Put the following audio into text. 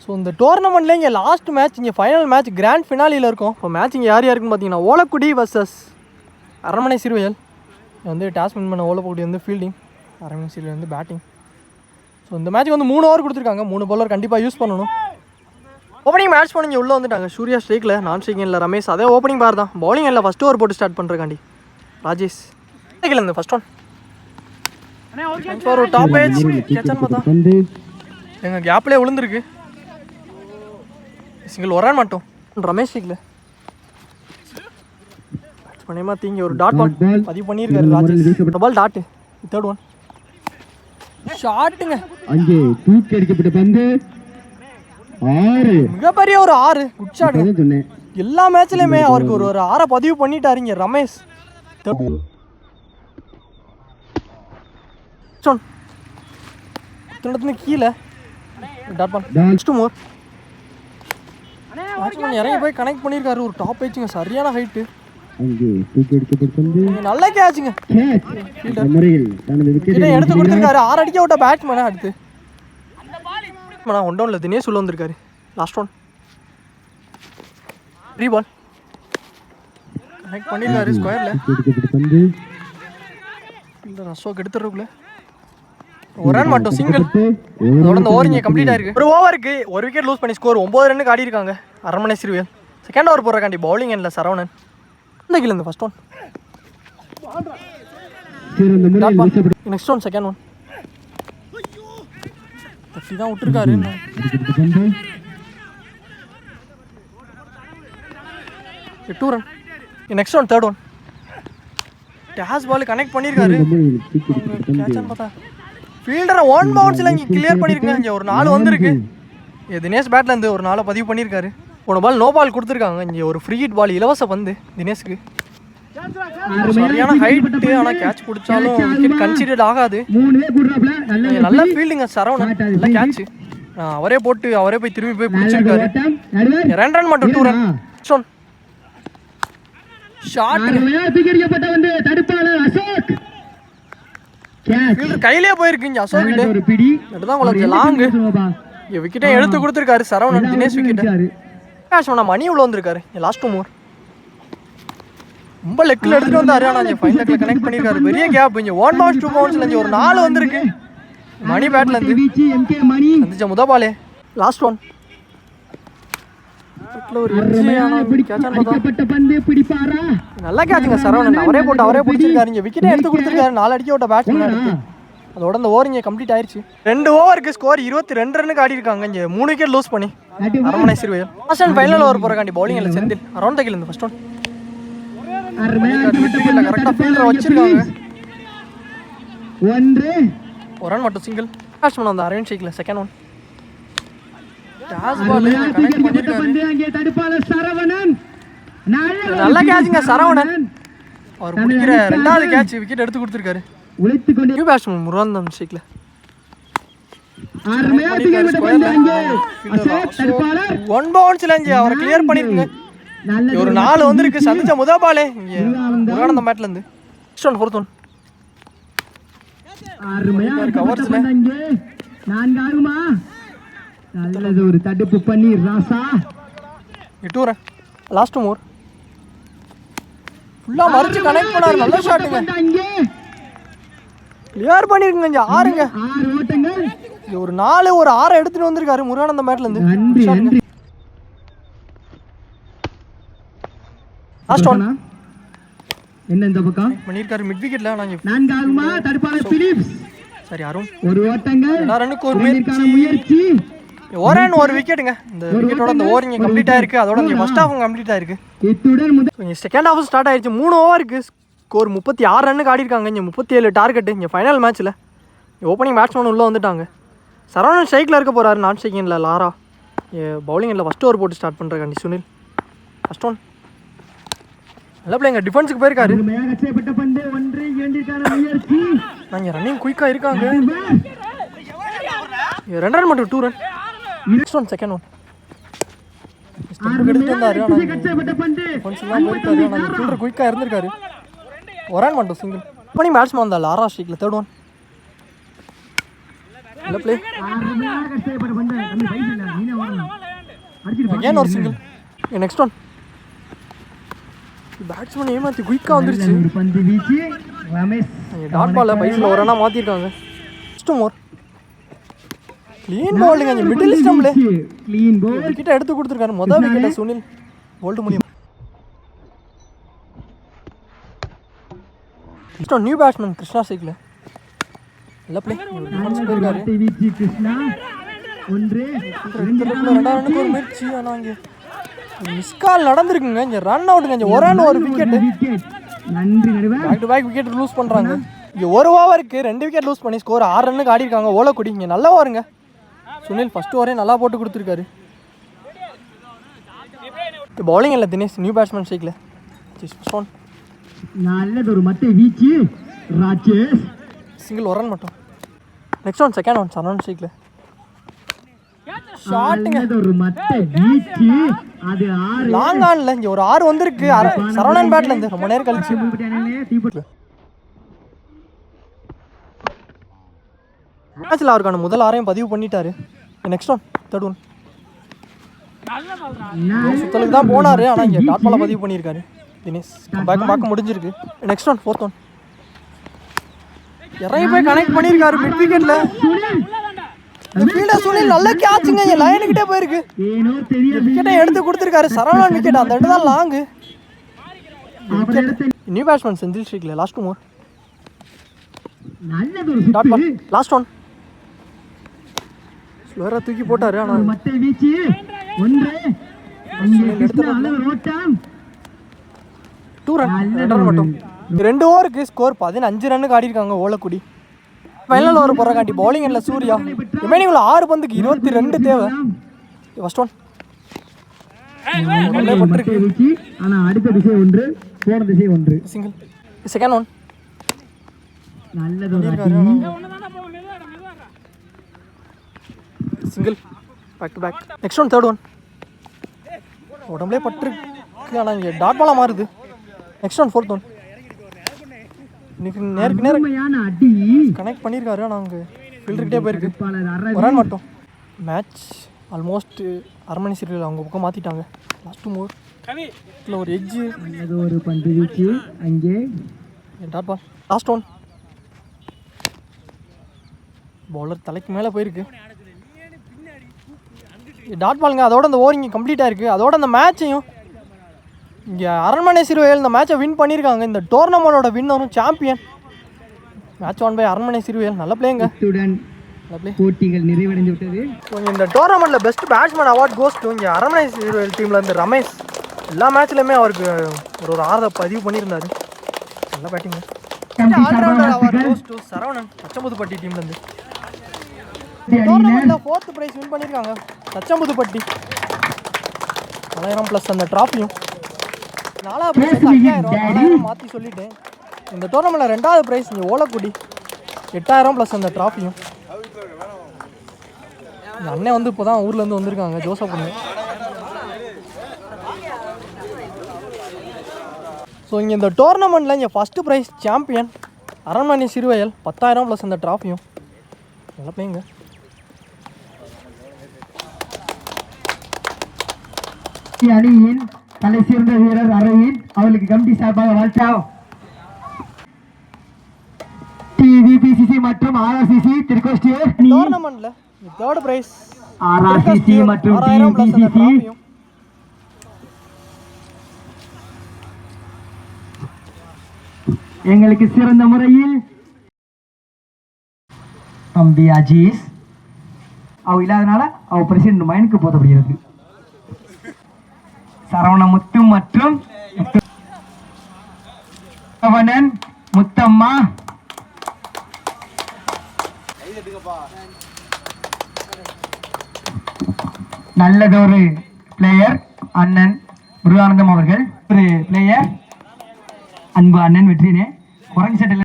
So இந்த டோர்னமெண்ட்லேயே இங்கே last match இங்கே ஃபைனல் மேட்ச் கிராண்ட் ஃபினாலியில் இருக்கும். இப்போ மேட்ச் இங்கே யார் யாருக்குன்னு பார்த்தீங்கன்னா ஓலக்குடி வர்சஸ் அரண்மனை சிறுவயல். வந்து டாஸ்மெண்ட் பண்ண ஓலக்குடி வந்து ஃபீல்டிங், அரண்மனை சிறுவயல் வந்து பேட்டிங். ஸோ இந்த மேட்ச்சுக்கு வந்து 3 ஓவர் கொடுத்துருக்காங்க. 3 பவுலர் கண்டிப்பாக யூஸ் பண்ணணும். ஓப்பனிங் மேட்ச் பண்ணி இங்கே உள்ளே வந்துட்டாங்க. சூர்யா ஸ்ட்ரைக்கில், நான் ஸ்ட்ரைக்கிங் இல்லை ரமேஷ். அதே ஓப்பனிங் பார் தான். பவுலிங் இல்லை, ஃபஸ்ட் ஓவர் போட்டு ஸ்டார்ட் பண்ணுறக்காண்டி ராஜேஷ் இந்த ஃபஸ்ட் ஒன் ஒரு டாப் ஏஜ் கேட்சான்னு பார்த்தா எங்கள் கேப்லேயே விழுந்துருக்கு. சிங்கிள் வரான் மாட்டோம். ரமேஷ் ஸ்ட்ரைக்கில் பண்ணியமா தீங்க ஒரு டாட் பால் பதிவு பண்ணியிருக்காரு ராஜேஷ். பால் டாட்டு தேர்ட் ஒன் ஷாட்டுங்க. அங்கே தூக்கி அடிக்கப்பட்ட பந்து 6, மிகப்பெரிய ஒரு 6 குட் ஷாட்டுங்க. எல்லா மேட்ச்லயுமே அவருக்கு ஒரு 6 பதிவு பண்ணிட்டாருங்க ரமேஷ். கீழே டாட் பால் நெக்ஸ்ட் மோர் இறங்கி போய் கனெக்ட் பண்ணியிருக்காரு. ஒரு டாப் ஏச்சுங்க, சரியான ஹைட்டு. நல்ல கேட்சுங்க, எடுத்து கொடுத்துருக்காரு. 6 அடிக்க விட்ட பேட்ஸ்மேனா. அடுத்து ஒன் டவுன்ல தினேஷ் உள்ள வந்திருக்காரு. Last one three ball connect பண்ணிருக்காரு ஸ்கொயர்ல. அசோக் எடுத்துறதுக்குள்ள ஒரு ரன் மட்டும் சிங்கிள். அதோட இந்த ஓவர் இங்கே கம்ப்ளீட் ஆயிருக்கு. ஒரு ஓவருக்கு 1 விக்கெட் லூஸ் பண்ணி ஸ்கோர் 9 ரன்னுக்கு ஆடி இருக்காங்க அரண்மனை சிறுவயல். செகண்ட் ஓவர் போடுறக்காண்டி பவுலிங் எண்ணில் சரவணன். இந்த கீழே இந்த first one next one second one தட்டி தான் விட்டுருக்காரு. 2 run. Next one third one டேஸ் பால் கனெக்ட் பண்ணியிருக்காரு. கேட்சான்னு பார்த்தா ஃபீல்டரை ஒன் பவுன்ஸில் இங்கே கிளியர் பண்ணியிருக்காங்க. இங்கே ஒரு 4 வந்திருக்கு. தினேஷ் பேட்லேருந்து ஒரு 4 பதிவு பண்ணியிருக்காரு. போன பால் நோ பால் கொடுத்துருக்காங்க. இங்கே ஒரு ஃப்ரீ ஹிட் பால் இலவச பந்து தினேஷ்க்கு. சரியான ஹைட்டு, ஆனால் கேட்ச் பிடிச்சாலும் விக்கெட் கன்சிடர்ட் ஆகாது. நல்ல ஃபீல்டிங்க சரவணன், நல்ல கேட்ச். அவரே போட்டு அவரே போய் திரும்பி போய் பிடிச்சிருக்காரு. 2 ரன் மட்டும் 2 ரன். ஷாட் கையிலே போயிருக்கு அசோக் கிட்ட. அதுதான் உங்களுக்கு லாங்கு விக்கெட்டை எடுத்து கொடுத்துருக்காரு சரவணன். தினேஷ் விக்கெட் மணி உள்ள வந்திருக்காரு. லாஸ்ட் ஓவர் ரொம்ப லெக்கில் எடுத்துட்டு வந்தாரு. ஆனால் ஃபைன் லெக்கில் கனெக்ட் பண்ணியிருக்காரு. பெரிய கேப். இங்கே 1 பவுன்ஸ் 2 பவுன்ஸ்ல ஒரு 4 வந்திருக்கு மணி பேட்ல இருந்து. வந்துச்சா முத பாலே. லாஸ்ட் ஒன் நல்ல கேட்சுங்க சரவணன். அவரே போட்டு அவரே பிடிச்சிருக்காரு. இங்கே விக்கெட்டை எடுத்து கொடுத்துருக்காரு. 4 அடிக்க விட்ட பேட்ஸ்மேன் எடுத்து. அதோட இந்த ஓவர் இங்கே கம்ப்ளீட் ஆயிடுச்சு. 2 ஓவருக்கு ஸ்கோர் 22 ரன்னுக்கு ஆடி இருக்காங்க. இங்கே 3 விக்கெட் லூஸ் பண்ணி Aranmanai Siruvayal. Last and final over போறக்காண்டி பவுலிங் இல்லை செந்தில். அரௌண்ட் த கில் இந்த ஃபர்ஸ்ட் ஒன் கரெக்டாக ஃபீல்டரை வச்சிருக்காங்க. 1 ரன் மட்டும் சிங்கிள். பேட்ஸ்மேன் அந்த அரவிந்த் ஷேக்கில் செகண்ட் ஒன் நல்ல கேட்சுங்க சரவணன். அவர் பிடிக்கிற 2வது கேட்ச் விக்கெட் எடுத்து கொடுத்துருக்காரு. நியூ பேட்ஸ்மேன் முருகந்தம் ஷேக்ல 1 பவுன்ஸ்ல அவரை கிளியர் பண்ணிருக்குங்க. ஒரு 4 வந்திருக்கு. சந்திச்ச முத பாலே இங்க முருகானந்தம் பேட்ல இருந்து. நெக்ஸ்ட் ஒன் ஃபோர்த் ஒன் கவர்ஸ்ல நல்லது ஒரு தடுப்பு பண்ணி ராசா. 2 ரன். லாஸ்ட் ஓவர் ஃபுல்லா மறிச்சு கனெக்ட் பண்ணாரு. நல்ல ஷாட்டுங்க, கிளியர் பண்ணிருக்குங்க. இங்க 6ங்க 6 ஓட்டங்கள். ஒரு 4 ஒரு 6 எடுத்துட்டு வந்திருக்காரு முருகானந்தம் பேட்ல இருந்து. லாஸ்ட் ஒன் என்ன இந்த பக்கம் பண்ணிருக்காரு மிட் விக்கெட்ல. நாங்க 4 ஆகுமா தடுப்பாளர் பிலிப்ஸ். சரி அருண் ஒரு ஓட்டங்கள். 2 ரன்னுக்கு ஒரு முயற்சி. ஒரு ரன் ஒரு விக்கெட்டுங்க. இந்த விக்கெட்டோட அந்த ஓவர் இங்கே கம்ப்ளீட் ஆயிருக்கு. அதோட இங்கே ஃபர்ஸ்ட் ஹாஃபும் கம்ப்ளீட் ஆயிருக்கு. இங்கே செகண்ட் ஹாஃப் ஸ்டார்ட் ஆயிடுச்சு. 3 ஓவருக்கு ஸ்கோர் 36 ரன்னுக்கு ஆடி இருக்காங்க. இங்கே 37 டார்கெட்டு. இங்கே ஃபைனல் மேட்ச்சில் ஓப்பனிங் பேட்ஸ்மேன் உள்ளே வந்துட்டாங்க. சரவணன் ஸ்ட்ரைக்கில் இருக்க போகிறாரு. நான் ஸ்ட்ரைக்கிங்கில் லாரா. பவுலிங்கில் ஃபஸ்ட் ஓவர் போட்டு ஸ்டார்ட் பண்ணுறாங்க சுனில். ஃபர்ஸ்ட் ஒன் நல்ல பிள்ளைங்க டிஃபென்ஸுக்கு போயிருக்காரு. நாங்கள் ரன்னிங் குயிக்காக இருக்காங்க. 2 ரன் மட்டும் 2 run. Next one second one எடுத்துட்டு வந்தாரு. ஃபீல்டர் குயிக்காக இருந்திருக்காரு. 1 ரன் மட்டும் சிங்கிள். ஓப்பனிங் பேட்ஸ்மேன் வந்தா லாரா ஸ்ட்ரைக்கில் தேர்ட் ஒன் நல்ல பிளே. அருமையாக கஷ்டப்பட்டு வந்த தம்பி பைஸ் இல்ல நீனே ஓடணும் அடிச்சிட்டு அகைன் ஒரு சிங்கிள். Next one. பேட்ஸ்மேன் ஏமாத்தி குயிக்கா வந்துருச்சு. ஒரு பந்து வீச்சு ரமேஷ் டாட் பால்ல பைஸ்ல ஒரு ரன்னா மாத்திருக்காங்க. Next more. Clean bowling. அந்த மிடில் ஸ்டம்ப்ல க்ளீன் பால் விக்கெட் எடுத்து கொடுத்திருக்காரு. முதல் விக்கெட் சுனில் போல்ட் முடியும். நெக்ஸ்ட் நியூ பேட்ஸ்மேன் கிருஷ்ணா சைக்கிள். நல்ல பிளே. போயிருக்காரு. வீச்சு கிருஷ்ணா ஒன்று ரெண்டாவது ரன்னுக்கு ஒரு முயற்சி. ஆனால் இங்கே மிஸ் கால் நடந்திருக்குங்க. இங்கே ரன் அவுட்டுங்க. இங்கே ஒரு ரன் ஒரு விக்கெட். விக்கெட் நன்றி நடுவர் back to back wicket loose பண்ணுறாங்க. இங்கே ஒரு ஓவருக்கு 2 விக்கெட் லூஸ் பண்ணி ஸ்கோர் 6 ரன்னுக்கு ஆடி இருக்காங்க. ஓலக்குடி இங்கே நல்லா ஓவருங்க. சுனில் ஃபர்ஸ்ட் ஓவரே நல்லா போட்டு கொடுத்துருக்காரு. பவுலிங் இல்லை Dinesh. New batsman cycle. First one. நல்லதொரு மட்டை வீச்சு ராஜேஷ் சிங்கிள் ஒரு ரன் மட்டும். Next one second one Saravanan cycle. ஷாட்டுங்க. நல்லதொரு மட்டை வீச்சு அது 6 லாங் ஆன்ல இங்கே ஒரு 6 வந்திருக்கு. சரவணன் பேட்ல இருந்து ரொம்ப நேரம் கழிச்சு. மேட்ச்ல அவருக்கான முதல் 6ஐயும் பதிவு பண்ணிட்டாரு. Next one third one. சுத்தலுக்கு தான் போனாரு. ஆனால் இங்கே டாட் பால பதிவு பண்ணியிருக்காரு தினேஷ். பேக் பார்க்க முடிஞ்சிருக்கு. Next one fourth one. இறங்கி போய் கனெக்ட் பண்ணியிருக்காரு மிட் விக்கெட்ல. ஃபீல்டர் சுனில் நல்ல கேட்சுங்க. இங்கே லைனுக்கிட்டே போயிருக்கு. விக்கெட்டை எடுத்து கொடுத்துருக்காரு. சரவணன் விக்கெட். அந்த இடத்து தான் லாங்கு. நியூ பேட்ஸ்மேன் செந்தில் ஸ்ட்ரீக்ல. Last more. Dot ball. Last one. ஸ்லோரா தூக்கி போட்டாரு. ஆனால் மட்டை வீச்சு ஒன்று ஓட்டம் 2 ரன் 2 ரன் மட்டும். 2 ஓவருக்கு ஸ்கோர் 15 ரன்னுக்கு ஆடி இருக்காங்க ஓலக்குடி. ஃபைனல் ஓவர் போறக்காண்டி பவுலிங் இல்லை சூர்யா. ரிமைனிங் உள்ள 6 பந்துக்கு 22 தேவை. First one. மட்டை வீச்சு ஆனா அடுத்த திசை ஒன்று போன திசை ஒன்று சிங்கிள். Second one. நல்லதொரு single. Back to back. Next one third one. உடம்புலே பட்டிருக்கு. ஆனால் இங்கே டாட் பாலாக மாறுது. Next one fourth one. இன்னைக்கு நேருக்கு நேரம் அடி கனெக்ட் பண்ணியிருக்காரு. ஆனால் அங்கே ஃபீல்டர்கிட்டே போயிருக்கு. ஒரு ரன் மட்டும். மேட்ச் ஆல்மோஸ்ட் அரண்மனை சீரியல் அவங்க பக்கம் மாற்றிட்டாங்க. Last more. இல்லை ஒரு எட்ஜு. ஏதோ ஒரு பந்து வீச்சு அங்கே dot ball. Last one. Bowler தலைக்கு மேலே போயிருக்கு. டாட் பாலுங்க. அதோட அந்த ஓவர் இங்கே கம்ப்ளீட் ஆயிருக்கு. அதோட அந்த மேட்சையும் இங்கே அரண்மனை சிறுவையில் இந்த மேட்சை வின் பண்ணியிருக்காங்க. இந்த டோர்னமெண்டோட வின்னரும் சாம்பியன். மேட்ச் ஒன் பை அரண்மனை சிறுவையில். நல்ல பிளேங்க. நல்ல பிளே. போட்டிகள் நிறைவடைந்து விட்டது. ஸோ இந்த டோர்னமெண்ட்டில் best batsman award goes to இங்கே அரண்மனை சிறுவையில் டீமில் இருந்து ரமேஷ். எல்லா மேட்ச்லையுமே அவருக்கு ஒரு 6 பதிவு பண்ணியிருந்தாரு. நல்ல batting. All rounder award goes to Saravanan Thachampudupatti டீம்லேருந்து. டோர்னமெண்ட்டில் 4th ப்ரைஸ் வின் பண்ணியிருக்காங்க தச்சம்புதுப்பட்டி. 1000 ப்ளஸ் அந்த ட்ராஃபியும். 4வது ப்ரைஸ் 5000 மாற்றி சொல்லிட்டேன். இந்த டோர்னமெண்ட்டில் 2வது ப்ரைஸ் இங்கே ஓலக்குடி 8000 ப்ளஸ் அந்த ட்ராஃபியும். இந்த அண்ணன் வந்து இப்போ தான் ஊர்லேருந்து வந்திருக்காங்க ஜோசப் அண்ணன். ஸோ இங்கே இந்த டோர்னமெண்ட்டில் இங்கே ஃபஸ்ட்டு ப்ரைஸ் சாம்பியன் அரண்மனை சிறுவயல் 10,000 ப்ளஸ் அந்த ட்ராஃபியும். நல்ல பிளேங்க. அணியின் தலை சிறந்த வீரர் அரவிந்த் அவர்களுக்கு கமிட்டி சார்பாக வாழ்த்தாம். டிவிபிசிசி மற்றும் ஆர்ஆர்சிசி திருக்கோஷ்டியூர் டோர்னமெண்ட்ல 3rd பிரைஸ் ஆர்ஆர்சிசி மற்றும் டிவிபிசிசி எங்களுக்கு சிறந்த முறையில் தம்பி அஜீஸ் அவ இல்லாதனால அவ பிரசிடென்ட் மைனுக்கு போதப்படுகிறது. சரவணமுத்து மற்றும் முத்தம்மா நல்லதொரு பிளேயர் அண்ணன் முருகானந்தம் அவர்கள் ஒரு பிளேயர் அன்பு அண்ணன் வெற்றினே குரங்கு சட்டையில்